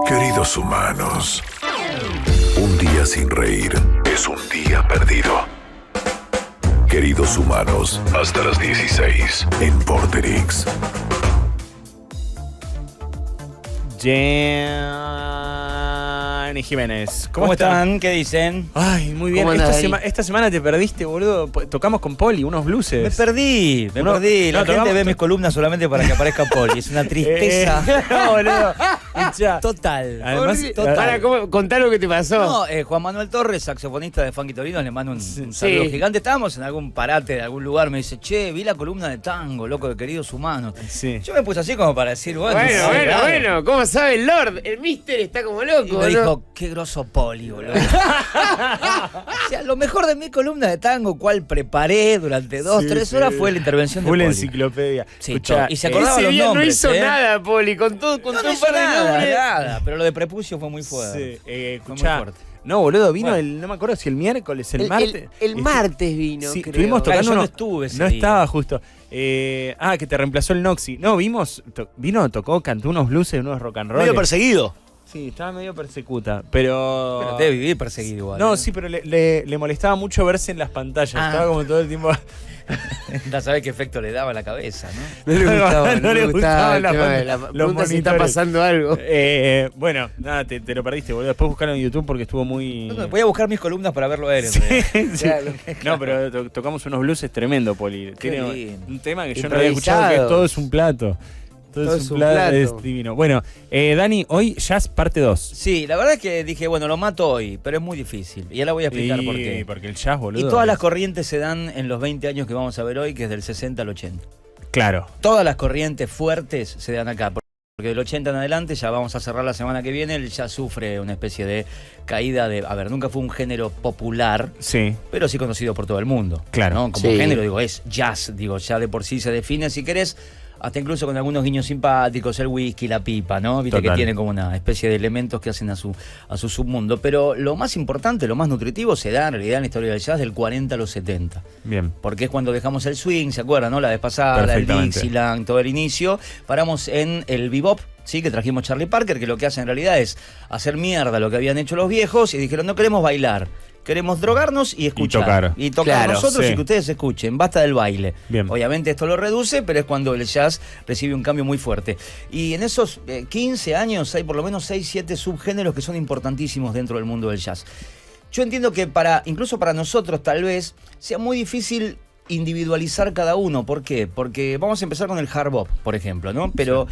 Queridos humanos, un día sin reír es un día perdido. Queridos humanos, hasta las 16 en Vorterix. Gianni Jiménez. ¿Cómo están? ¿Qué dicen? Ay, muy bien. Esta semana te perdiste, boludo. Tocamos con Poli, unos blueses. Me perdí. La gente ve mis columnas solamente para que aparezca Poli. Es una tristeza. No, boludo. Total. Además, total. Contá lo que te pasó. No, Juan Manuel Torres, saxofonista de Funky Torino, le mando un saludo gigante. Estábamos en algún parate de algún lugar, me dice, che, vi la columna de tango, loco, de Queridos Humanos. Sí. Yo me puse así como para decir, Bueno, ¿cómo sabe el Lord? El Mister está como loco, y me dijo, qué grosso Poli, boludo. O sea, lo mejor de mi columna de tango, cual preparé durante 2-3 horas, fue la intervención de Fue Poli. la enciclopedia. Sí, Escuchá, y se acordaba Ese los día nombres, no hizo nada, Poli, con todo un par de nombres. Nada, pero lo de prepucio fue muy fuerte. Sí, Fue muy escuchá. fuerte. No, boludo, vino no me acuerdo si el miércoles, el martes. El martes vino, Sí, creo. estuvimos Claro, tocando yo no uno- estuve ese No día. estaba justo. Que te reemplazó el Noxy. No, vino, tocó, cantó unos blues, unos rock and roll. Medio perseguido. Sí, estaba medio persecuta, pero... Pero debe vivir perseguido igual. No, sí, pero le molestaba mucho verse en las pantallas. Ah. Estaba como todo el tiempo... Ya sabés qué efecto le daba a la cabeza, ¿no? No le gustaba, No le gustaba el tema de la los pregunta si está monitores. pasando algo. Bueno, nada, te lo perdiste, boludo. Después buscarlo en YouTube porque estuvo muy... No, voy a buscar mis columnas para verlo a él. Sí, sí. Claro. No, pero tocamos unos blues tremendo, Poli. Qué Tiene lindo. un tema que yo no había escuchado, que Improvisados. todo es un plato. Todo es un plato, es divino. Bueno, Dani, hoy Jazz parte 2. Sí, la verdad es que dije, bueno, lo mato hoy, pero es muy difícil. Y ahora voy a explicar por qué. Porque el jazz, boludo. Y todas las corrientes se dan en los 20 años que vamos a ver hoy, que es del 60 al 80. Claro. Todas las corrientes fuertes se dan acá. Porque del 80 en adelante, ya vamos a cerrar la semana que viene, el jazz sufre una especie de caída de... A ver, nunca fue un género popular, Sí. pero sí conocido por todo el mundo. Claro. ¿no? Como Sí. género, digo, es jazz, digo, ya de por sí se define, si querés, hasta incluso con algunos guiños simpáticos, el whisky, la pipa, ¿no? Viste Total. que tiene como una especie de elementos que hacen a su submundo. Pero lo más importante, lo más nutritivo se da en realidad en la historia del jazz del 40 a los 70. Bien. Porque es cuando dejamos el swing, ¿se acuerdan, no? La vez pasada, el Perfectamente. Dixieland, todo el inicio. Paramos en el bebop, ¿sí? Que trajimos Charlie Parker, que lo que hace en realidad es hacer mierda lo que habían hecho los viejos y dijeron, no queremos bailar, queremos drogarnos y escuchar. Y tocar Claro, nosotros sí. y que ustedes escuchen, basta del baile. Bien. Obviamente esto lo reduce, pero es cuando el jazz recibe un cambio muy fuerte. Y en esos 15 años hay por lo menos 6-7 subgéneros que son importantísimos dentro del mundo del jazz. Yo entiendo que incluso para nosotros tal vez sea muy difícil individualizar cada uno. ¿Por qué? Porque vamos a empezar con el hard bop, por ejemplo, ¿no? Pero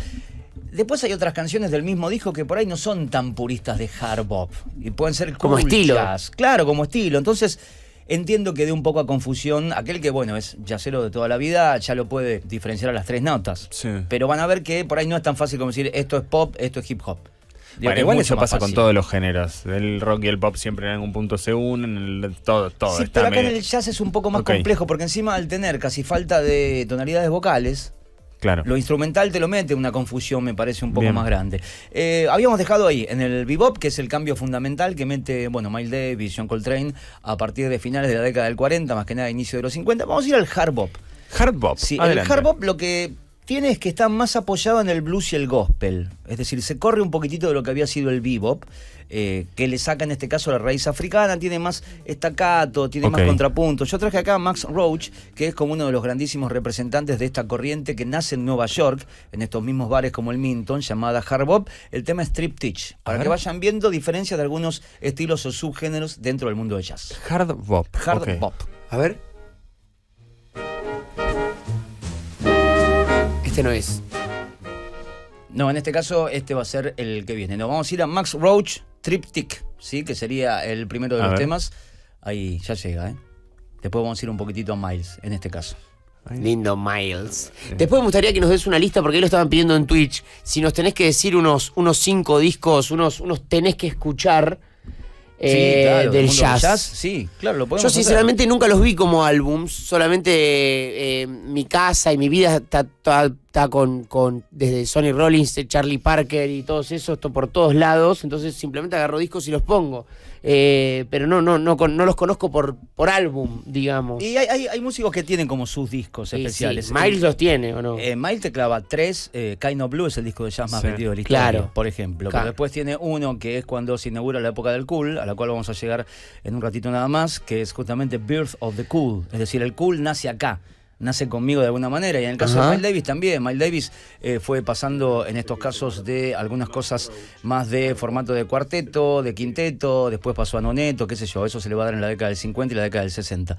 después hay otras canciones del mismo disco que por ahí no son tan puristas de hard bop. Y pueden ser Como cool estilo. jazz. Claro, como estilo. Entonces, entiendo que dé un poco a confusión. Aquel que, bueno, es jazzero de toda la vida, ya lo puede diferenciar a las 3 notas. Sí. Pero van a ver que por ahí no es tan fácil como decir esto es pop, esto es hip hop. Digo Bueno, que es igual mucho eso más pasa con fácil. todos los géneros. El rock y el pop siempre en algún punto se unen, todo Sí, está pero acá en medio- el jazz es un poco más Ok. complejo, porque encima al tener casi falta de tonalidades vocales, Claro. lo instrumental te lo mete una confusión, me parece un poco Bien. más grande. Habíamos dejado ahí, en el bebop, que es el cambio fundamental que mete, bueno, Miles Davis, John Coltrane, a partir de finales de la década del 40, más que nada inicio de los 50. Vamos a ir al hard bop. Hard bop. Sí, Adelante. el hard bop lo que tiene es que está más apoyado en el blues y el gospel. Es decir, se corre un poquitito de lo que había sido el bebop, que le saca en este caso la raíz africana, tiene más staccato, tiene más Ok. contrapunto. Yo traje acá a Max Roach, que es como uno de los grandísimos representantes de esta corriente que nace en Nueva York, en estos mismos bares como el Minton, llamada hard bop. El tema es striptease, para que vayan viendo diferencias de algunos estilos o subgéneros dentro del mundo del jazz. Hard bop. Hard Ok. bop. A ver. Este no es. No, en este caso este va a ser el que viene. Nos vamos a ir a Max Roach Triptych, ¿sí? Que sería el primero de A los ver. temas. Ahí ya llega, ¿eh? Después vamos a ir un poquitito a Miles, en este caso. Lindo Miles. Después me gustaría que nos des una lista, porque ahí lo estaban pidiendo en Twitch. Si nos tenés que decir unos 5 discos, unos tenés que escuchar del mundo jazz. Sí, claro, lo podemos Yo hacer. sinceramente nunca los vi como álbums, solamente mi casa y mi vida está está con desde Sonny Rollins, Charlie Parker y todos esos, por todos lados. Entonces simplemente agarro discos y los pongo. Pero no los conozco por álbum, digamos. Y hay músicos que tienen como sus discos Sí, especiales. sí. Miles los tiene, ¿o no? Miles te clava 3, Kind of Blue es el disco de jazz más vendido de la historia, Claro. por ejemplo. Claro. Pero después tiene uno que es cuando se inaugura la época del cool, a la cual vamos a llegar en un ratito nada más, que es justamente Birth of the Cool. Es decir, el cool nace acá. Nace conmigo de alguna manera, y en el caso de Miles Davis también. Miles Davis fue pasando en estos casos de algunas cosas más de formato de cuarteto, de quinteto, después pasó a noneto, qué sé yo, eso se le va a dar en la década del 50 y la década del 60.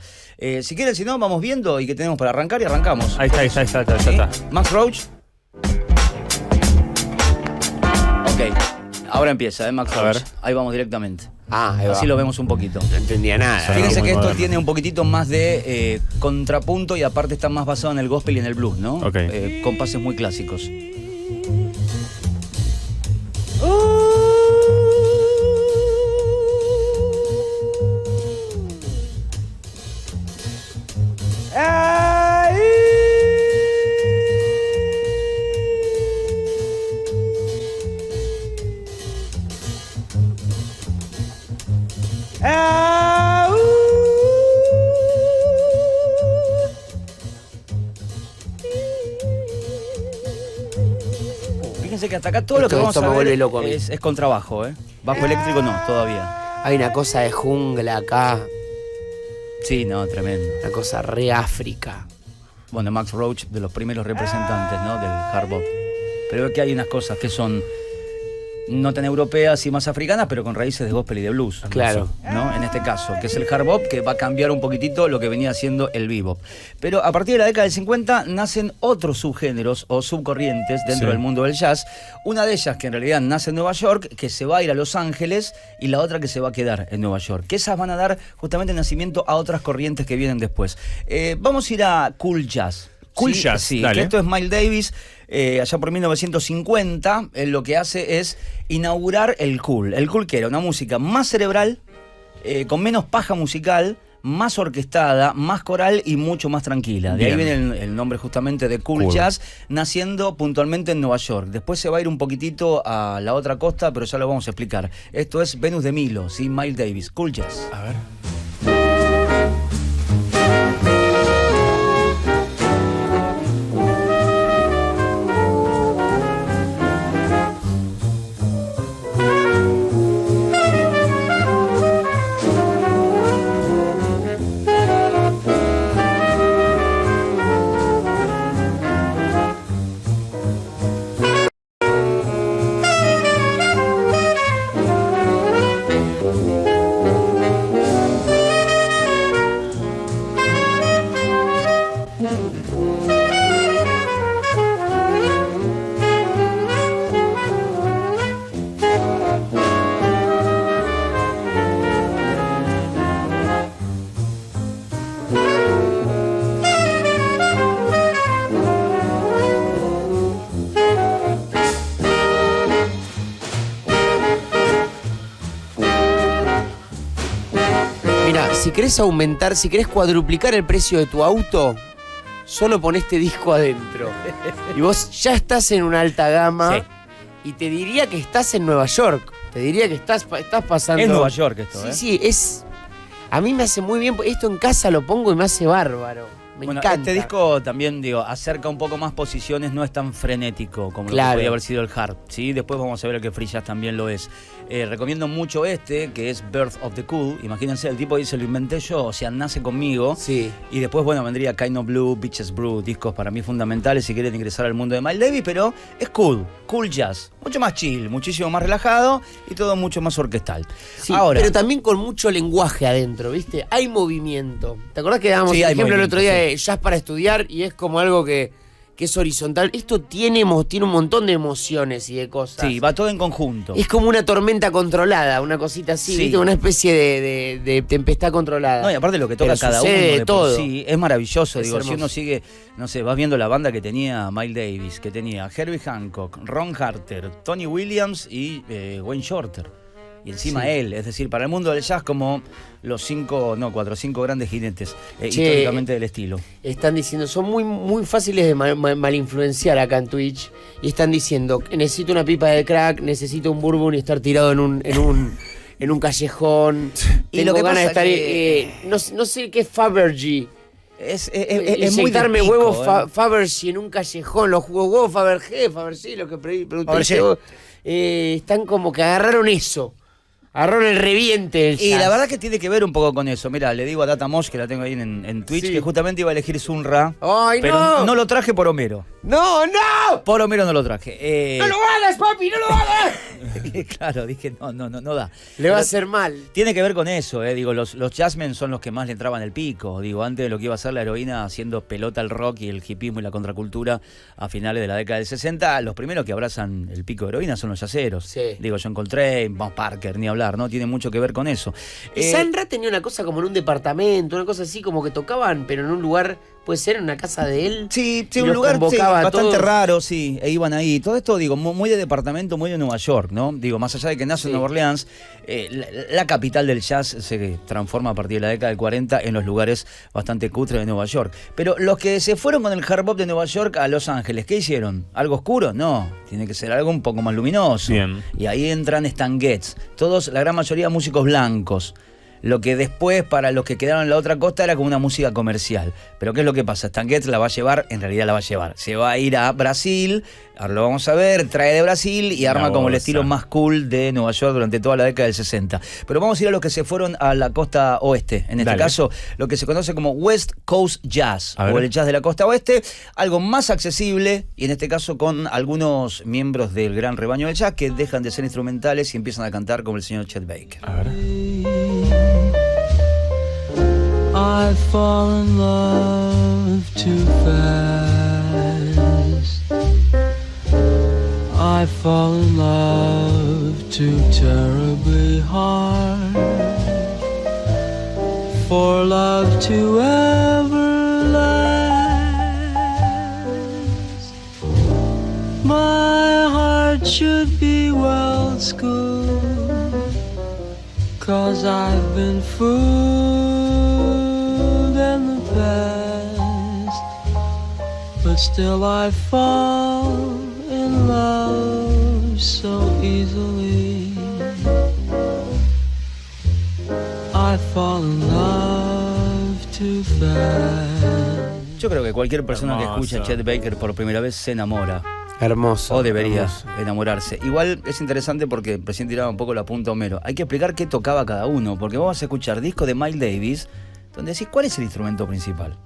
Si quieren, si no, vamos viendo y qué tenemos para arrancar y arrancamos. Ahí está, ya está. Max Roach. Ok, ahora empieza, Max A Roach. ver. Ahí vamos directamente. Ahí Así va. lo vemos un poquito. No entendía nada. Fíjense muy que esto moderno. tiene un poquitito más de contrapunto y aparte está más basado en el gospel y en el blues, ¿no? Ok. Compases muy clásicos. Fíjense que hasta acá todo lo que vamos Esto a me ver vuelve loco a mí. es contrabajo, ¿eh? Bajo eléctrico no, todavía. Hay una cosa de jungla acá, Sí, no, tremendo. una cosa re África. Bueno, Max Roach, de los primeros representantes, ¿no? Del hard bop. Pero que hay unas cosas que son no tan europeas y más africanas, pero con raíces de gospel y de blues. Claro. ¿No? En este caso, que es el hard bop, que va a cambiar un poquitito lo que venía siendo el bebop. Pero a partir de la década del 50 nacen otros subgéneros o subcorrientes dentro Sí. del mundo del jazz. Una de ellas que en realidad nace en Nueva York, que se va a ir a Los Ángeles, y la otra que se va a quedar en Nueva York. Que esas van a dar justamente nacimiento a otras corrientes que vienen después. Vamos a ir a Cool Jazz. Cool Sí, Jazz, sí, dale. que esto es Miles Davis, allá por 1950, él lo que hace es inaugurar el cool. El cool que era una música más cerebral, con menos paja musical, más orquestada, más coral y mucho más tranquila. De ahí Bien. viene el nombre justamente de cool Cool. jazz, naciendo puntualmente en Nueva York. Después se va a ir un poquitito a la otra costa, pero ya lo vamos a explicar. Esto es Venus de Milo, ¿sí? Miles Davis, Cool Jazz. A ver. Mira, si querés aumentar, si querés cuadruplicar el precio de tu auto, solo pon este disco adentro. Y vos ya estás en una alta gama. Sí. Y te diría que estás en Nueva York. Te diría que estás pasando. Es Nueva York esto, Sí, ¿eh? sí, es. A mí me hace muy bien. Esto en casa lo pongo y me hace bárbaro. Me Bueno, encanta. este disco también, digo, acerca un poco más posiciones, no es tan frenético como lo que Claro. podía haber sido el hard, ¿sí? Después vamos a ver que Free Jazz también lo es. Recomiendo mucho este, que es Birth of the Cool. Imagínense, el tipo dice, lo inventé yo, o sea, nace conmigo. Sí. Y después, bueno, vendría Kind of Blue, Bitches Brew, discos para mí fundamentales si quieren ingresar al mundo de Miles Davis, pero es cool, cool jazz. Mucho más chill, muchísimo más relajado y todo mucho más orquestal. Sí, Ahora, pero también con mucho lenguaje adentro, ¿viste? Hay movimiento. ¿Te acordás que dábamos Sí, el hay ejemplo el movimiento, otro día sí. de jazz para estudiar y es como algo que es horizontal? Esto tiene un montón de emociones y de cosas. sí, va todo en conjunto. Es como una tormenta controlada, una cosita así, Sí. ¿viste? Una especie de tempestad controlada. No, y aparte lo que toca Pero cada uno sucede de por todo. sí es maravilloso. Es Digo, si hermoso. uno sigue, no sé, vas viendo la banda que tenía Miles Davis, que tenía Herbie Hancock, Ron Carter, Tony Williams y Wayne Shorter. y encima Sí. él, es decir, para el mundo del jazz como los 5 grandes jinetes Che, históricamente del estilo. Están diciendo, son muy fáciles de mal influenciar acá en Twitch. Y están diciendo, necesito una pipa de crack, necesito un bourbon y estar tirado en un callejón. Y Tengo lo que ganas de pasa estar. que- No sé qué es Fabergy. Es muy Inyectarme de pico, huevos ¿eh? Fabergy en un callejón. Los huevos Fabergé, lo que pregunté. Fabergé. Están como que agarraron eso. Agarraron el reviente del Y jazz. la verdad que tiene que ver un poco con eso. Mira, le digo a Data Mosh, que la tengo ahí en Twitch, Sí. que justamente iba a elegir Sun Ra. ¡Ay, pero no! no lo traje por Homero. ¡No, no! Por Homero no lo traje. ¡No lo hagas, papi! ¡No lo hagas! Claro, dije, no da. Le va a Pero hacer mal. tiene que ver con eso, digo, los jazzmen son los que más le entraban el pico. Digo, antes de lo que iba a ser la heroína haciendo pelota al rock y el hipismo y la contracultura a finales de la década del 60, los primeros que abrazan el pico de heroína son los jazzeros. Sí. Digo, John Coltrane, Bob Parker, ni hablar, ¿no? Tiene mucho que ver con eso. Y Sun Ra tenía una cosa como en un departamento, una cosa así como que tocaban, pero en un lugar, puede ser en una casa de él. Sí, y un los lugar sí, convocaba a bastante todos. raro, sí, e iban ahí. Todo esto, digo, muy de departamento, muy de Nueva York, ¿no? Digo, más allá de que nace Sí. en Nueva Orleans, la capital del jazz se transforma a partir de la década del 40 en los lugares bastante cutres de Nueva York. Pero los que se fueron con el hard bop de Nueva York a Los Ángeles, ¿qué hicieron? ¿Algo oscuro? No, tiene que ser algo un poco más luminoso. Bien. Y ahí entran Stan Getz, todos, la gran mayoría músicos blancos. Lo que después, para los que quedaron en la otra costa, era como una música comercial. Pero ¿qué es lo que pasa? Stan Getz la va a llevar, en realidad la va a llevar. Se va a ir a Brasil, ahora lo vamos a ver, trae de Brasil y arma como el goza. estilo más cool de Nueva York durante toda la década del 60. Pero vamos a ir a los que se fueron a la costa oeste. En este Dale. caso, lo que se conoce como West Coast Jazz, A ver. o el jazz de la costa oeste. Algo más accesible, y en este caso con algunos miembros del gran rebaño del jazz que dejan de ser instrumentales y empiezan a cantar como el señor Chet Baker. A ver. I fall in love too fast. I fall in love too terribly hard. For love to ever last. My heart should be well schooled. 'Cause I've been fooled in the past, but still I fall in love so easily. I fall in love too fast. Yo creo que cualquier persona Hermoso. que escucha a Chet Baker por primera vez se enamora. Hermoso. O debería hermoso. enamorarse. Igual es interesante porque recién tiraba un poco la punta Homero. Hay que explicar qué tocaba cada uno, porque vos vas a escuchar disco de Miles Davis, donde decís, ¿cuál es el instrumento principal?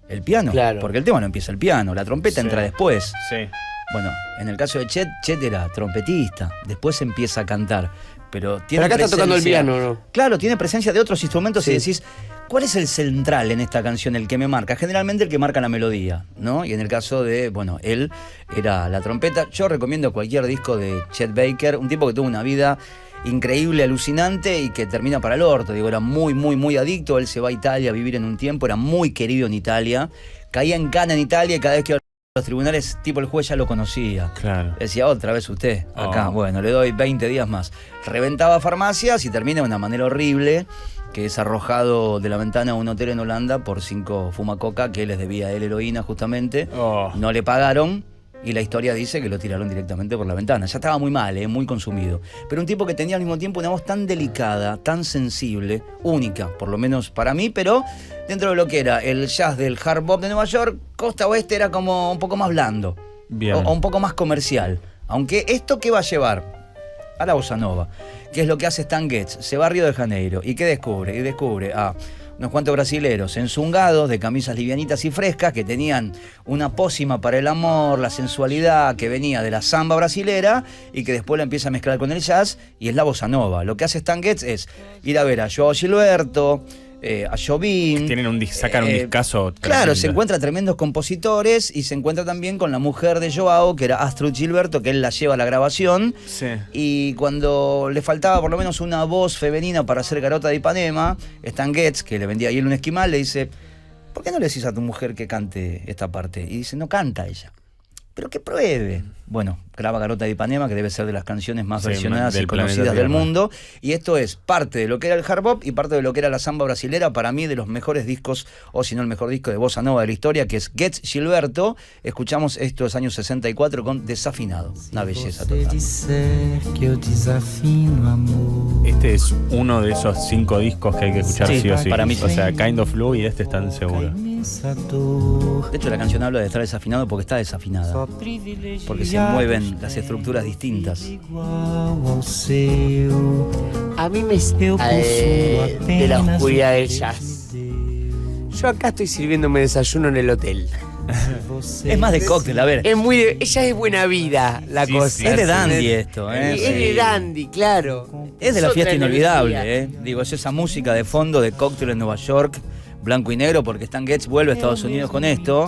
¿El piano? Claro. Porque el tema no empieza el piano, la trompeta Sí. entra después. Sí. Bueno, en el caso de Chet era trompetista, después empieza a cantar. Pero Pero tiene acá está tocando el presencia- piano, ¿no? Claro, tiene presencia de otros instrumentos Sí. y decís, ¿cuál es el central en esta canción, el que me marca? Generalmente el que marca la melodía, ¿no? Y en el caso de, bueno, él era la trompeta. Yo recomiendo cualquier disco de Chet Baker, un tipo que tuvo una vida increíble, alucinante y que termina para el orto. Digo, era muy adicto. Él se va a Italia a vivir en un tiempo, era muy querido en Italia. Caía en cana en Italia y cada vez que iba a los tribunales, tipo el juez ya lo conocía. Claro. Decía, otra vez usted, acá, Oh. bueno, le doy 20 días más. Reventaba farmacias y termina de una manera horrible, que es arrojado de la ventana a un hotel en Holanda por 5 fumacoca que les debía a él heroína justamente. Oh. No le pagaron y la historia dice que lo tiraron directamente por la ventana. Ya estaba muy mal, muy consumido. Pero un tipo que tenía al mismo tiempo una voz tan delicada, tan sensible, única, por lo menos para mí, pero dentro de lo que era el jazz del hard bop de Nueva York, costa oeste era como un poco más blando. Bien. O un poco más comercial. Aunque esto, ¿qué va a llevar? A la bossa nova, que es lo que hace Stan Getz. Se va a Río de Janeiro. ¿Y qué descubre? Y descubre a unos cuantos brasileros enzungados, de camisas livianitas y frescas, que tenían una pócima para el amor, la sensualidad que venía de la samba brasilera y que después la empieza a mezclar con el jazz, y es la bossa nova. Lo que hace Stan Getz es ir a ver a Joao Gilberto, a Jobim. Sacan un discazo. Claro, tremendo. se encuentra tremendos compositores y se encuentra también con la mujer de Joao, que era Astrud Gilberto, que él la lleva a la grabación. Sí. Y cuando le faltaba por lo menos una voz femenina para hacer Garota de Ipanema, Stan Getz, que le vendía a él un esquimal, le dice, ¿por qué no le decís a tu mujer que cante esta parte? Y dice, no canta ella. Pero que pruebe. bueno, graba Garota de Ipanema, que debe ser de las canciones más Sí, versionadas del y conocidas planeta del Tierra. mundo. Y esto es parte de lo que era el hard bop y parte de lo que era la samba brasilera, para mí de los mejores discos, o si no el mejor disco de bossa nova de la historia, que es Getz Gilberto. Escuchamos estos años 64 con Desafinado, una belleza Você total. disser que eu desafino amor. Este es uno de esos 5 discos que hay que escuchar Sí, sí o sí. para mí O sí. sea, Kind of Blue y este están seguros. Imensa dor. De hecho, la canción habla de estar desafinado porque está desafinada, Só privilegiados porque se mueven las estructuras distintas. igual ao seu. A mí me Eu possuo de la apenas oscuridad um del beijo jazz. de Yo acá estoy sirviéndome desayuno en el hotel. você. Es más de cóctel, a ver. Es muy ella es buena vida la Sí, cosa. sí. Es de dandy esto, Es ¿eh? de Sí. dandy, claro. Es de la otra fiesta inolvidable, energía. ¿eh? Digo, es esa música de fondo de Cóctel en Nueva York, blanco y negro, porque Stan Getz vuelve a Estados Unidos con esto,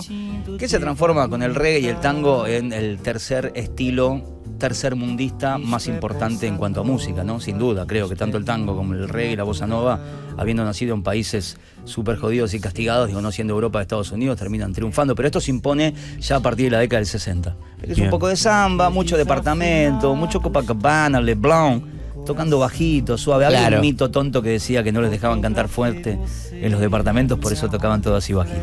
que se transforma con el reggae y el tango en el tercer estilo tercermundista más importante en cuanto a música, ¿no? Sin duda, creo que tanto el tango como el reggae y la bossa nova, habiendo nacido en países súper jodidos y castigados, digo, no siendo Europa de Estados Unidos, terminan triunfando, pero esto se impone ya a partir de la década del 60. Es Bien. un poco de samba, mucho departamento, mucho Copacabana, LeBlanc, tocando bajito, suave. Había Claro. un mito tonto que decía que no les dejaban cantar fuerte en los departamentos, por eso tocaban todo así bajito.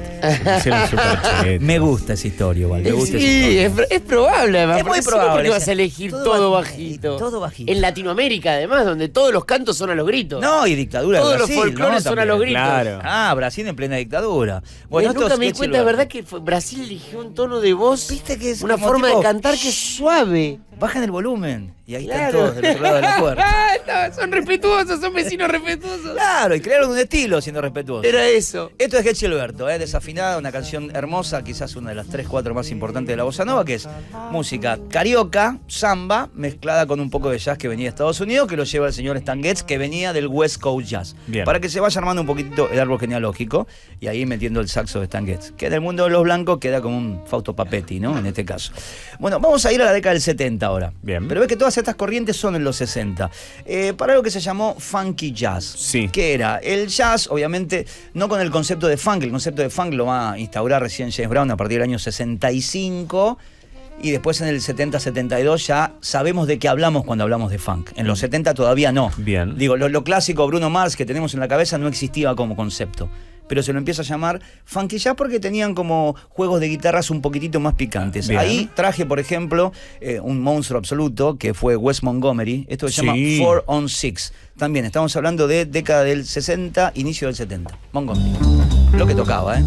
Hicieron súper cheto. Me gusta esa historia, igual. Me gusta esa Sí, historia. es probable, además. Es muy porque si no, probable, ¿por qué o vas sea, a elegir todo todo bajito, bajito? todo bajito. En Latinoamérica, además, donde todos los cantos son a los gritos. No, y dictadura de Todos los Brasil, folclores ¿no? son a También. los gritos. Claro. Ah, Brasil en plena dictadura. Bueno, esto nunca es me di Getz cuenta, de Gilberto. verdad, que Brasil eligió un tono de voz, Viste que es una como forma tipo, de cantar que es suave. Bajan el volumen y ahí están Claro. todos del otro lado de la puerta. Son respetuosos, son vecinos respetuosos. Claro, y crearon un estilo siendo respetuosos. Era eso. Esto es Getz Gilberto, Desafinada, una canción hermosa, quizás una de las 3, 4 más importantes de la bossa nova, que es música carioca, samba, mezclada con un poco de jazz que venía de Estados Unidos, que lo lleva el señor Stan Getz, que venía del West Coast Jazz. Bien. Para que se vaya armando un poquitito el árbol genealógico, y ahí metiendo el saxo de Stan Getz, que en el mundo de los blancos queda como un Fausto Papetti, ¿no? En este caso. Bueno, vamos a ir a la década del 70 ahora. Bien. Pero ves que todas estas corrientes son en los 60. Para algo que se llamó funky jazz. Sí. ¿Qué era? El jazz, obviamente, no con el concepto de funk. El concepto de funk lo va a instaurar recién James Brown a partir del año 65. Y después en el 70-72 ya sabemos de qué hablamos cuando hablamos de funk. En los 70 todavía no. Bien. Digo, lo clásico Bruno Mars que tenemos en la cabeza no existía como concepto. Pero se lo empieza a llamar funky jazz porque tenían como juegos de guitarras un poquitito más picantes. Bien. Ahí traje, por ejemplo, un monstruo absoluto que fue Wes Montgomery. Esto se llama Sí. 4 on 6. También estamos hablando de década del 60, inicio del 70. Montgomery. Lo que tocaba, ¿eh?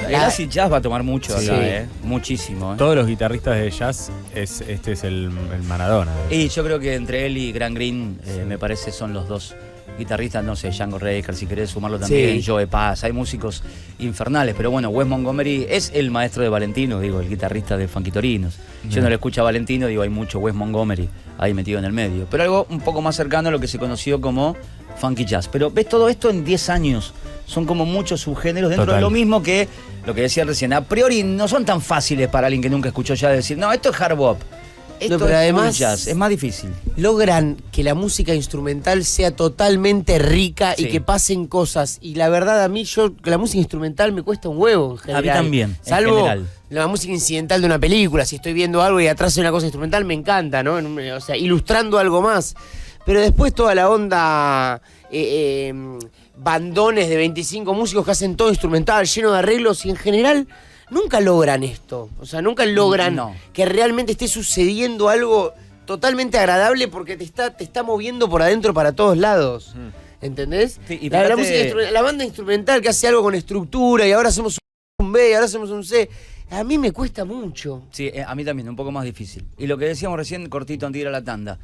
El acid jazz va a tomar mucho Sí. acá, muchísimo. Todos los guitarristas de jazz, este es el Maradona. Y yo creo que entre él y Grant Green, me parece, son los dos guitarristas, no sé, Django Reinhardt, si querés sumarlo también, Sí. Joe Pass, hay músicos infernales, pero bueno, Wes Montgomery es el maestro de Valentino, digo, el guitarrista de Funky Torinos. Yo no le escucho a Valentino, digo, hay mucho Wes Montgomery ahí metido en el medio. Pero algo un poco más cercano a lo que se conoció como funky jazz. Pero ves todo esto en 10 años. Son como muchos subgéneros dentro Total. de lo mismo que lo que decía recién. A priori no son tan fáciles para alguien que nunca escuchó jazz decir, no, esto es hard bop. Esto pero es además- full jazz. Es más difícil. Logran que la música instrumental sea totalmente rica Sí. y que pasen cosas. Y la verdad, a mí, la música instrumental me cuesta un huevo en general. mí también, en Salvo general. la música incidental de una película. Si estoy viendo algo y atrás hay una cosa instrumental, me encanta, ¿no? O sea, ilustrando algo más. Pero después toda la onda... bandones de 25 músicos que hacen todo instrumental, lleno de arreglos, y en general nunca logran esto. O sea, nunca logran No. que realmente esté sucediendo algo totalmente agradable porque te está moviendo por adentro para todos lados. ¿Entendés? Sí, y la fíjate- música la banda instrumental que hace algo con estructura y ahora hacemos un B y ahora hacemos un C. A mí me cuesta mucho. Sí, a mí también, un poco más difícil. Y lo que decíamos recién, cortito antes de ir a la tanda.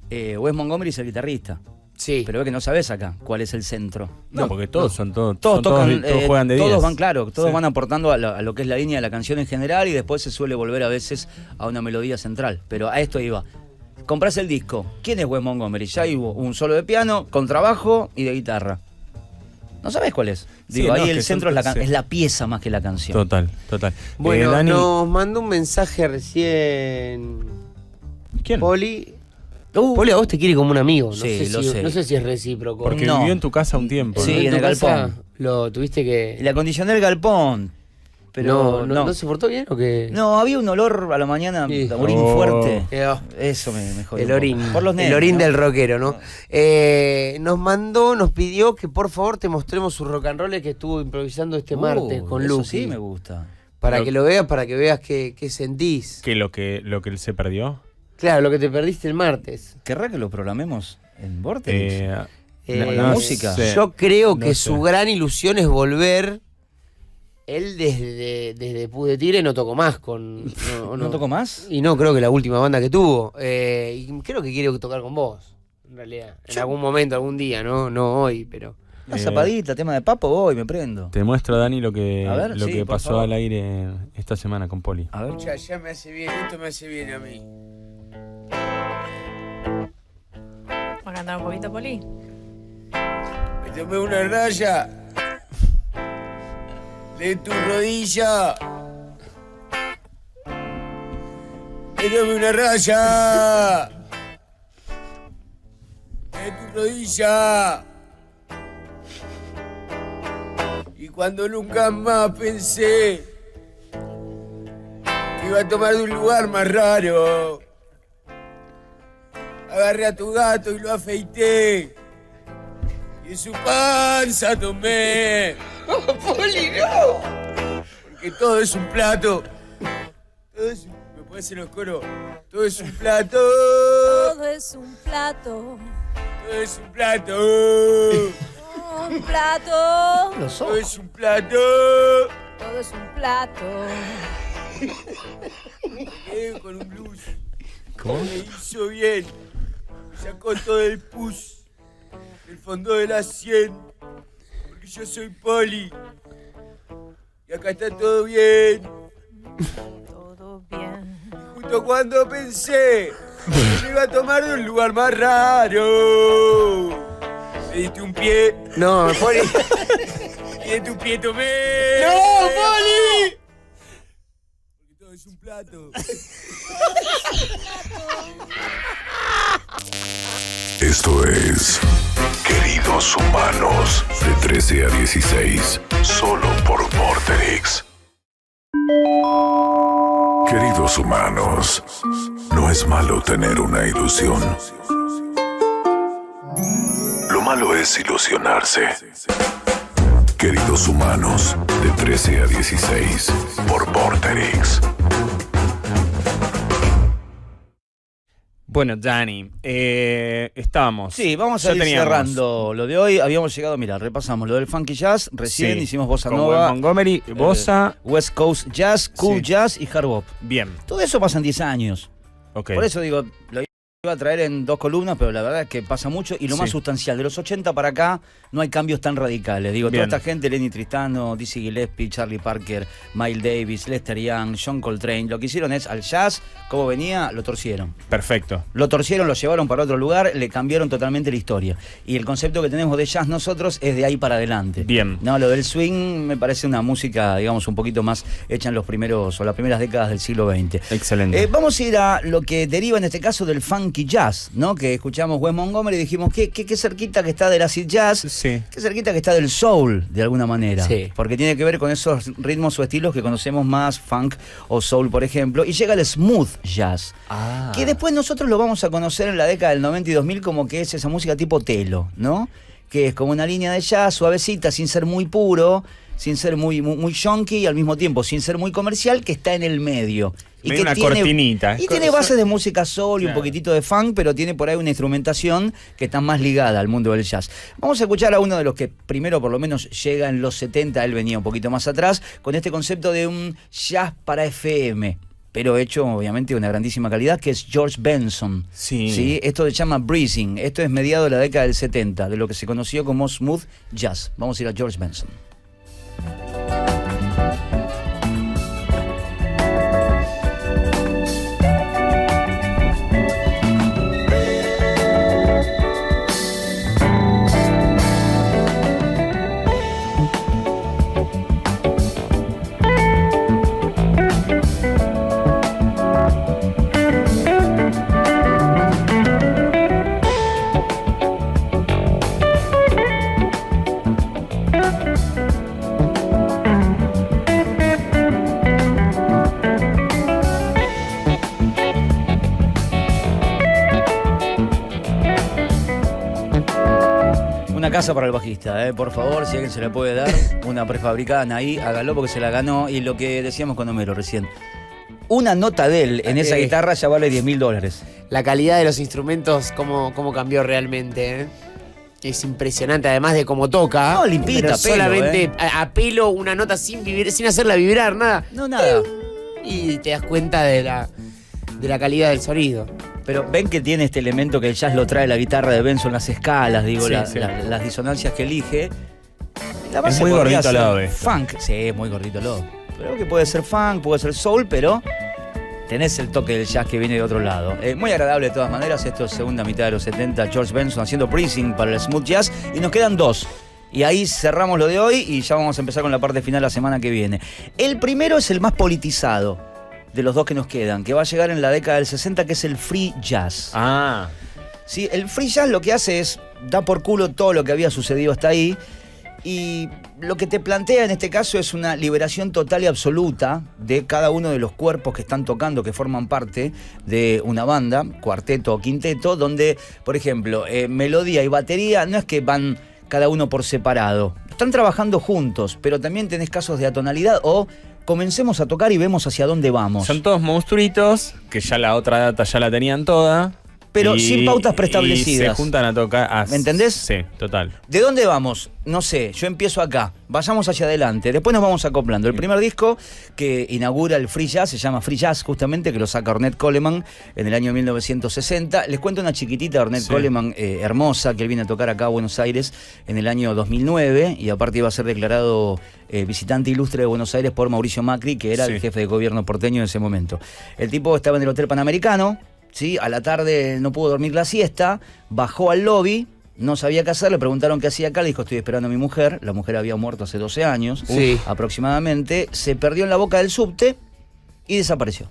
Wes Montgomery es el guitarrista. Sí. Pero ve que no sabes acá cuál es el centro. No, porque todos son todos. Todos son tocan, todos juegan de 10. todos van, claro, todos Sí. van aportando a lo que es la línea de la canción en general y después se suele volver a veces a una melodía central. Pero a esto iba. Comprás el disco. ¿Quién es Wes Montgomery? Ya hubo un solo de piano, contrabajo y de guitarra. ¿No sabés cuál es? Sí, Digo, no, ahí que el centro son- es sí. la pieza más que la canción. Total. Bueno, Dani, nos mandó un mensaje recién ¿quién? Poli. Poli a vos te quiere como un amigo. No Sí, sé lo si, sé. No sé si es recíproco. Porque No. vivió en tu casa un tiempo. Sí, ¿no? en tu el casa galpón. Lo tuviste que... Le acondicioné el galpón. Pero no se portó bien o qué? No, había un olor a la mañana, Sí. orín Oh. fuerte. Oh. Eso me jodió. El un poco. orín. Por los nenes, el orín ¿no? del rockero, ¿no? Nos pidió que por favor te mostremos su rock and roll que estuvo improvisando este martes con eso Lucky. sí me gusta. Para Lo- que lo veas, para que veas qué sentís. ¿Qué lo que él se perdió? Claro, lo que te perdiste el martes. ¿Querrá que lo programemos en Vortex? La música. sé. Yo creo No que sé. su gran ilusión es volver. Él desde Pudetire no tocó más con. ¿No tocó más? Y no creo que la última banda que tuvo. Y creo que quiere tocar con vos, en realidad. En algún momento, algún día, no hoy, pero. Una zapadita, tema de papo, voy, me prendo. Te muestro, Dani, lo que, A ver, lo sí, que por pasó favor. al aire esta semana con Poli. A ver. Ya me hace bien, esto me hace bien a mí. ¿Va a cantar un poquito, Poli? Me tomé una raya de tu rodilla. Me tomé una raya de tu rodilla. Y cuando nunca más pensé que iba a tomar de un lugar más raro, agarré a tu gato y lo afeité. Y en su panza tomé. ¡Poli, no! Porque todo es un plato. ¿Me puedes hacer los coros? Todo es un plato. Todo es un plato. Todo es un plato. Un plato. Todo es un plato. Todo es un plato. Con un blues. ¿Cómo? Me hizo bien. Me sacó todo el pus del fondo de la 100. Porque yo soy Poli. Y acá está todo bien. Todo bien. Justo cuando pensé que me iba a tomar de un lugar más raro, me diste un pie. No, Poli. Y de tu pie tomé. ¡No, Poli! Porque todo es un plato. Esto es Queridos Humanos, de 13 a 16, solo por Vorterix. Queridos humanos, no es malo tener una ilusión. Lo malo es ilusionarse. Queridos humanos, de 13 a 16, por Vorterix. Bueno, Dani, estábamos. Sí, vamos a Ya ir teníamos cerrando lo de hoy. Habíamos llegado, mira, repasamos lo del funky jazz. Recién Sí, hicimos bossa con nova, Wes Montgomery, bossa. West Coast jazz, cool Sí. jazz y hard bop. Bien, Todo eso pasa en 10 años. ok. Por eso digo, lo iba a traer en 2 columnas, pero la verdad es que pasa mucho. Y lo más Sí. sustancial, de los 80 para acá, no hay cambios tan radicales. Digo, Bien. toda esta gente, Lenny Tristano, Dizzy Gillespie, Charlie Parker, Miles Davis, Lester Young, John Coltrane, lo que hicieron es al jazz, como venía, lo torcieron. Perfecto. Lo torcieron, lo llevaron para otro lugar, le cambiaron totalmente la historia. Y el concepto que tenemos de jazz nosotros es de ahí para adelante. Bien. No, lo del swing me parece una música, digamos, un poquito más hecha en los primeros o las primeras décadas del siglo XX. Excelente. Vamos a ir a lo que deriva en este caso del funky jazz, ¿no? Que escuchamos Wes Montgomery y dijimos, qué cerquita que está del acid jazz, Sí. qué cerquita que está del soul, de alguna manera. Sí. Porque tiene que ver con esos ritmos o estilos que conocemos más, funk o soul, por ejemplo. Y llega el smooth jazz. Que después nosotros lo vamos a conocer en la década del 90 y 2000 como que es esa música tipo telo, ¿no? Que es como una línea de jazz suavecita, sin ser muy puro, sin ser muy junky y al mismo tiempo sin ser muy comercial, que está en el medio. Medio una cortinita. Y tiene bases de música soul y un Claro. poquitito de funk, pero tiene por ahí una instrumentación que está más ligada al mundo del jazz. Vamos a escuchar a uno de los que primero por lo menos llega en los 70, él venía un poquito más atrás, con este concepto de un jazz para FM. Pero hecho, obviamente, de una grandísima calidad, que es George Benson. Sí. Esto se llama breezing. Esto es mediado de la década del 70, de lo que se conoció como smooth jazz. Vamos a ir a George Benson. Una casa para el bajista, por favor, si alguien se la puede dar, una prefabricada ahí, hágalo porque se la ganó. Y lo que decíamos con Homero recién, una nota de él en esa guitarra ya vale $10.000. La calidad de los instrumentos, cómo cambió realmente, ¿eh? Es impresionante, además de cómo toca. No, limpita, pero pelo, solamente a pelo una nota sin hacerla vibrar, nada. No, nada. Y te das cuenta de la calidad del sonido. Pero ven que tiene este elemento que el jazz lo trae la guitarra de Benson, las escalas, digo, Sí, las disonancias que elige. La base Es muy podría gordito ser al lado esto. funk, sí, es muy gordito al lado. Pero que puede ser funk, puede ser soul, pero tenés el toque del jazz que viene de otro lado. Muy agradable de todas maneras, esto es segunda mitad de los 70, George Benson haciendo breezing para el smooth jazz, y nos quedan dos. Y ahí cerramos lo de hoy y ya vamos a empezar con la parte final la semana que viene. El primero es el más politizado de los dos que nos quedan, que va a llegar en la década del 60, que es el free jazz. Ah, Sí, el free jazz lo que hace es da por culo todo lo que había sucedido hasta ahí, y lo que te plantea en este caso es una liberación total y absoluta de cada uno de los cuerpos que están tocando, que forman parte de una banda, cuarteto o quinteto, donde, por ejemplo, melodía y batería no es que van cada uno por separado, están trabajando juntos, pero también tenés casos de atonalidad o comencemos a tocar y vemos hacia dónde vamos. son todos monstruitos que ya la otra data ya la tenían toda. Pero sin pautas preestablecidas. Y se juntan a tocar. ¿Me entendés? Sí, total. ¿De dónde vamos? No sé, yo empiezo acá, vayamos hacia adelante, después nos vamos acoplando. El primer disco que inaugura el free jazz se llama Free Jazz, justamente, que lo saca Ornette Coleman en el año 1960. Les cuento una chiquitita de Ornette Coleman, hermosa, que él viene a tocar acá a Buenos Aires en el año 2009, y aparte iba a ser declarado visitante ilustre de Buenos Aires por Mauricio Macri, que era el jefe de gobierno porteño en ese momento. El tipo estaba en el Hotel Panamericano, ¿sí? A la tarde no pudo dormir la siesta, bajó al lobby, no sabía qué hacer, le preguntaron qué hacía acá, le dijo estoy esperando a mi mujer, la mujer había muerto hace 12 años Sí. aproximadamente, se perdió en la boca del subte y desapareció.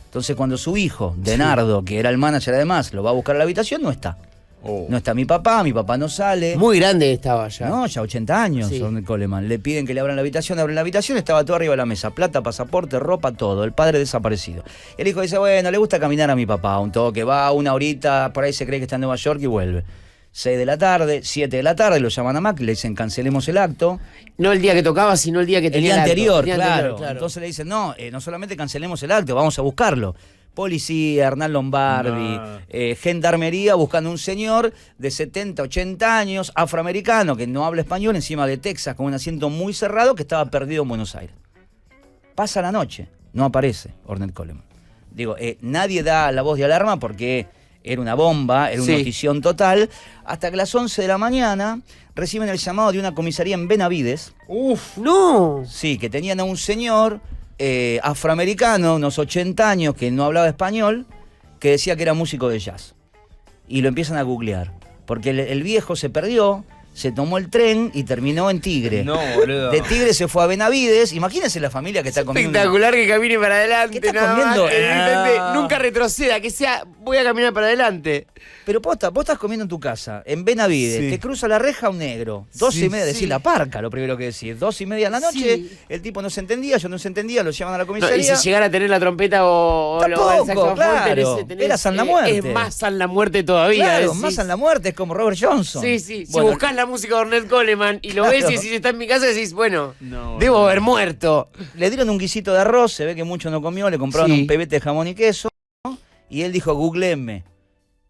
Entonces cuando su hijo, Denardo, que era el manager además, lo va a buscar a la habitación, no está. No está mi papá no sale. Muy grande estaba ya. No, ya 80 años, Sí. Ornette Coleman. Le piden que le abran la habitación, estaba todo arriba de la mesa, plata, pasaporte, ropa, todo, el padre desaparecido. El hijo dice, bueno, le gusta caminar a mi papá, un toque, va una horita, por ahí se cree que está en Nueva York y vuelve. 6 de la tarde, 7 de la tarde, lo llaman a Mac, le dicen cancelemos el acto. No el día que tocaba, sino el día que El tenía día acto. anterior, El día claro. anterior, Entonces le dicen, no solamente cancelemos el acto, vamos a buscarlo. Policía, Hernán Lombardi, gendarmería buscando un señor de 70, 80 años, afroamericano, que no habla español, encima de Texas, con un asiento muy cerrado, que estaba perdido en Buenos Aires. Pasa la noche, no aparece Ornette Coleman. Digo, nadie da la voz de alarma porque era una bomba, era una Sí. notición total, hasta que a las 11 de la mañana reciben el llamado de una comisaría en Benavides. No. Sí, que tenían a un señor afroamericano, unos 80 años, que no hablaba español, que decía que era músico de jazz. Y lo empiezan a googlear, porque el viejo se perdió, se tomó el tren y terminó en Tigre. No, boludo. De Tigre se fue a Benavides. Imagínense la familia que está comiendo. Espectacular que camine para adelante. ¿Qué está nada más. comiendo? Evidentemente, Ah. nunca retroceda, que sea, voy a caminar para adelante. Pero posta, vos estás comiendo en tu casa, en Benavides, Sí. te cruza la reja un negro, 12:30, decís la parca, lo primero que decís, 2:30 de la noche, Sí. el tipo no se entendía, yo no se entendía, lo llevan a la No, comisaría. y si llegara a tener la trompeta o Tampoco, el saxofón, claro. Era San la Muerte. Es más San la Muerte todavía. Claro, decís. más en la muerte, es como Robert Johnson. Sí, sí. Si Bueno, buscás la música de Ornette Coleman y lo ves y si está en mi casa decís, bueno, No, debo no. haber muerto. Le dieron un guisito de arroz, se ve que mucho no comió, le compraron Sí. un pebete de jamón y queso, ¿no? Y él dijo, googleenme.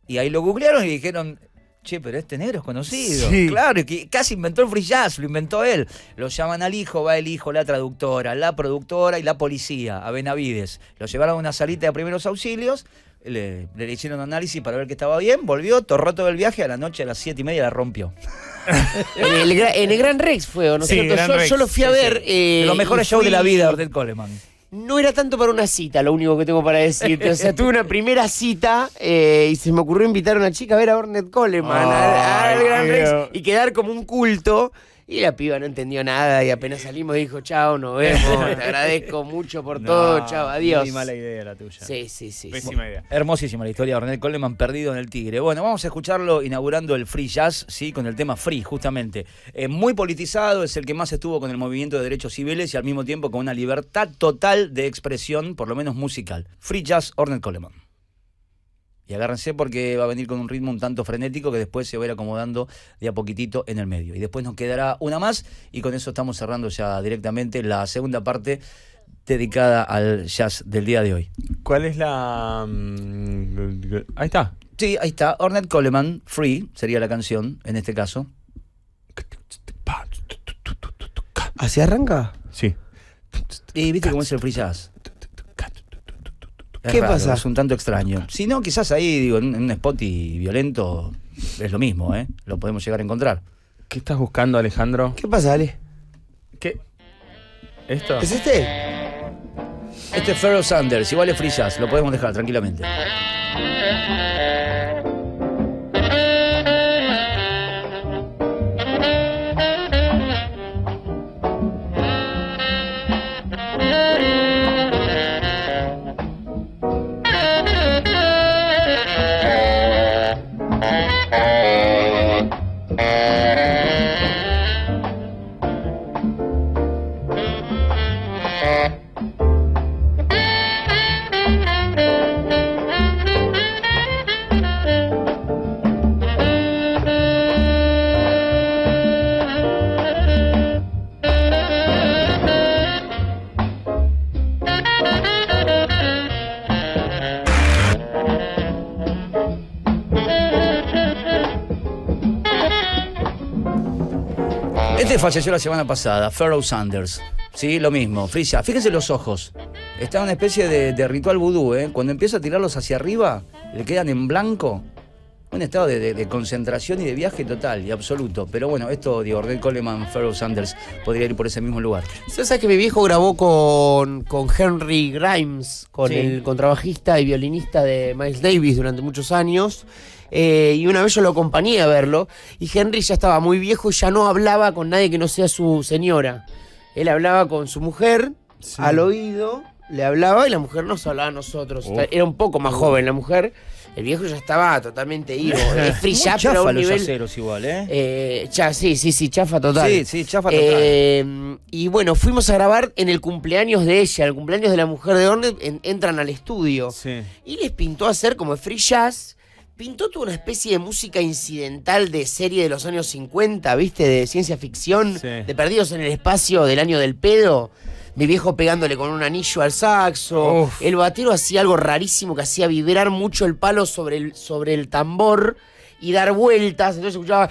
Y ahí lo googlearon y dijeron, che, pero este negro es conocido. Sí. Claro, y que casi inventó el free jazz, lo inventó él. Lo llaman al hijo, va el hijo, la traductora, la productora y la policía, a Benavides. Lo llevaron a una salita de primeros auxilios, le hicieron análisis para ver que estaba bien, volvió, torró todo el viaje, a la noche a las 7:30 la rompió. En el Gran Rex fue, ¿no es Sí, cierto? Gran Yo Rex, lo fui a Sí, ver. sí. De los mejores y shows de la fui- vida, Ornette Coleman. No era tanto para una cita, lo único que tengo para decirte. O sea, tuve una primera cita y se me ocurrió invitar a una chica a ver a Ornette Coleman Ay, al Gran Rex Dios. y quedar como un culto. Y la piba no entendió nada y apenas salimos dijo, chao, nos vemos, te agradezco mucho por todo, chao, adiós. Muy mala idea la tuya. Sí, sí, sí. Pésima idea. Hermosísima la historia de Ornette Coleman perdido en el Tigre. Bueno, vamos a escucharlo inaugurando el free jazz, sí, con el tema free, justamente. Muy politizado, es el que más estuvo con el movimiento de derechos civiles y al mismo tiempo con una libertad total de expresión, por lo menos musical. Free jazz, Ornette Coleman. Y agárrense porque va a venir con un ritmo un tanto frenético que después se va a ir acomodando de a poquitito en el medio. Y después nos quedará una más y con eso estamos cerrando ya directamente la segunda parte dedicada al jazz del día de hoy. ¿Cuál es la...? Ahí está. Sí, ahí está. Ornette Coleman, Free, sería la canción en este caso. ¿Así arranca? Sí. Y viste cómo es el free jazz. Es ¿Qué raro, pasa? Es un tanto extraño. Si no, quizás ahí, digo, en un spot y violento es lo mismo, ¿eh? Lo podemos llegar a encontrar. ¿Qué estás buscando, Alejandro? ¿Qué pasa, Ale? ¿Qué? ¿Esto? ¿Es este? Este es Pharoah Sanders, igual es free jazz, lo podemos dejar tranquilamente. Este falleció la semana pasada, Pharoah Sanders. Sí, lo mismo, free jazz. Fíjense los ojos. Está en una especie de ritual vudú, ¿eh? Cuando empieza a tirarlos hacia arriba, le quedan en blanco. Un estado de concentración y de viaje total y absoluto. Pero bueno, esto de Ornette Coleman, Pharoah Sanders, podría ir por ese mismo lugar. ¿Sabes que mi viejo grabó con Henry Grimes, con Sí. el contrabajista y violinista de Miles Davis durante muchos años? Y una vez yo lo acompañé a verlo y Henry ya estaba muy viejo y ya no hablaba con nadie que no sea su señora. Él hablaba con su mujer al oído, le hablaba y la mujer nos hablaba a nosotros. Uf. Era un poco más joven la mujer. El viejo ya estaba totalmente ido. Es free Muy jazz, pero a chafa un los nivel... yaceros igual, ¿eh? Sí, chafa total. Sí, chafa total. Y bueno, fuimos a grabar en el cumpleaños de ella, el cumpleaños de la mujer de Ornette, entran al estudio. Sí. Y les pintó hacer como free jazz, pintó toda una especie de música incidental de serie de los años 50, ¿viste? De ciencia ficción, Sí. de Perdidos en el Espacio del año del pedo. Mi viejo pegándole con un anillo al saxo. Uf. El batero hacía algo rarísimo que hacía vibrar mucho el palo sobre el tambor y dar vueltas. Entonces escuchaba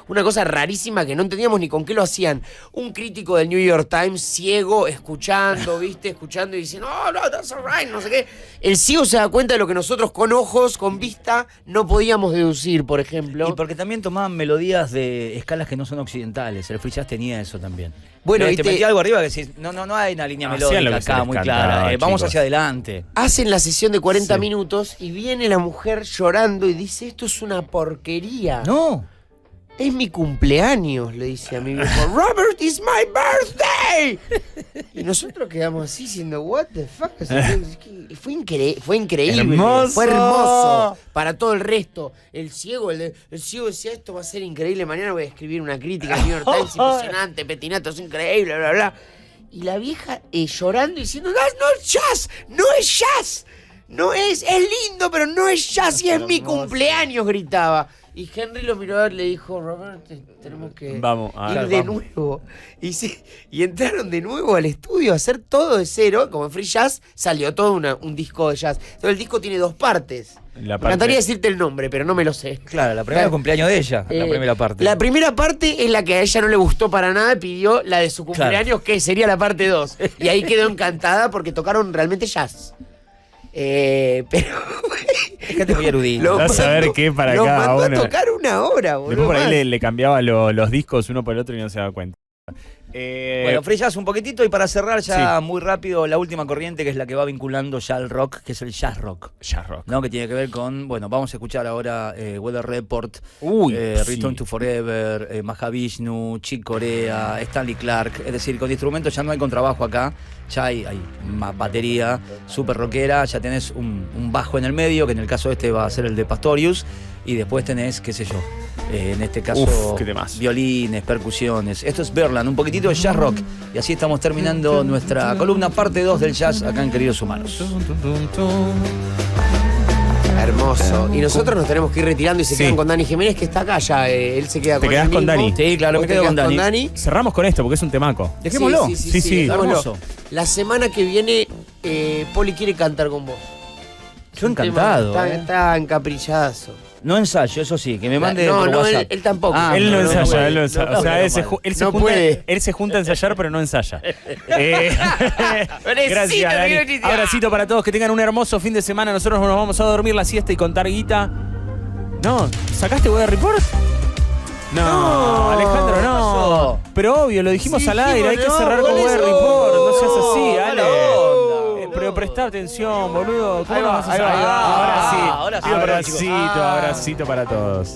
una cosa rarísima que no entendíamos ni con qué lo hacían. Un crítico del New York Times ciego, escuchando, ¿viste? Escuchando y diciendo, oh, no, that's alright, no sé qué. El ciego se da cuenta de lo que nosotros con ojos, con vista, no podíamos deducir, por ejemplo. Y porque también tomaban melodías de escalas que no son occidentales. El free jazz tenía eso también. Bueno, y te metía algo arriba que decís, no hay una línea Hacían lo melódica que se acá les muy cantaba, clara. Vamos chicos. hacia adelante. Hacen la sesión de 40 Sí. minutos y viene la mujer llorando y dice, esto es una porquería. No. Es mi cumpleaños, le dice a mi viejo. Robert, it's my birthday. Y nosotros quedamos así diciendo, what the fuck. O sea, fue increíble. Hermoso. Fue hermoso. Para todo el resto. El ciego decía, esto va a ser increíble. Mañana voy a escribir una crítica al New York Times impresionante. Petinato es increíble, bla, bla. Y la vieja llorando y diciendo, no es jazz, no es jazz. no es lindo, pero no es jazz y es mi cumpleaños, gritaba. Y Henry lo miró y le dijo, Robert, tenemos que ir de nuevo. Y entraron de nuevo al estudio a hacer todo de cero. Como en Free Jazz salió todo un disco de jazz. Entonces el disco tiene 2 partes. Me encantaría decirte el nombre, pero no me lo sé. Claro, la primera cumpleaños de ella, la primera parte. La primera parte es la que a ella no le gustó para nada, pidió la de su cumpleaños, que sería la parte 2. Y ahí quedó encantada porque tocaron realmente jazz. Pero... Fíjate muy erudito. Vas a ver qué para lo cada mandó uno. a tocar 1 hora, boludo. Después por ahí le cambiaba los discos uno por el otro y no se daba cuenta. Bueno, Free Jazz un poquitito y para cerrar ya muy rápido la última corriente que es la que va vinculando ya al rock, que es el jazz rock. Jazz rock. ¿No? Que tiene que ver con, bueno, vamos a escuchar ahora Weather Report, sí. Return to Forever, Mahavishnu, Chick Corea, Stanley Clark. Es decir, con instrumentos ya no hay contrabajo acá, ya hay más batería súper rockera, ya tenés un bajo en el medio, que en el caso este va a ser el de Pastorius, y después tenés, qué sé yo, en este caso violines, percusiones. Esto es Berland, un poquitito de jazz rock. Y así estamos terminando nuestra columna parte 2 del jazz acá en Queridos Humanos. Hermoso. Y nosotros nos tenemos que ir retirando y se quedan con Dani Jiménez, que está acá ya. Él se queda ¿Te quedás con Dani? Sí, claro, me quedo con Dani. Cerramos con esto porque es un temaco. Dejémoslo. Sí. Hermoso. La semana que viene, Poli quiere cantar con vos. Yo encantado. Está encaprichazo. No ensayo, eso sí, que me mande por no, WhatsApp. Él tampoco. Él no ensaya, él no ensaya. No, o sea, no, él se junta a ensayar, pero no ensaya. Gracias, Dani. Abracito para todos, que tengan un hermoso fin de semana. Nosotros nos vamos a dormir la siesta y contar guita. No, ¿sacaste Weather Report? No, Alejandro, no. Pero obvio, lo dijimos al aire, hay que cerrar con Weather Report. No seas así, Ale. Pero presta atención, boludo. ¿Cómo no vas a saber? Ahora sí. Abracito para todos.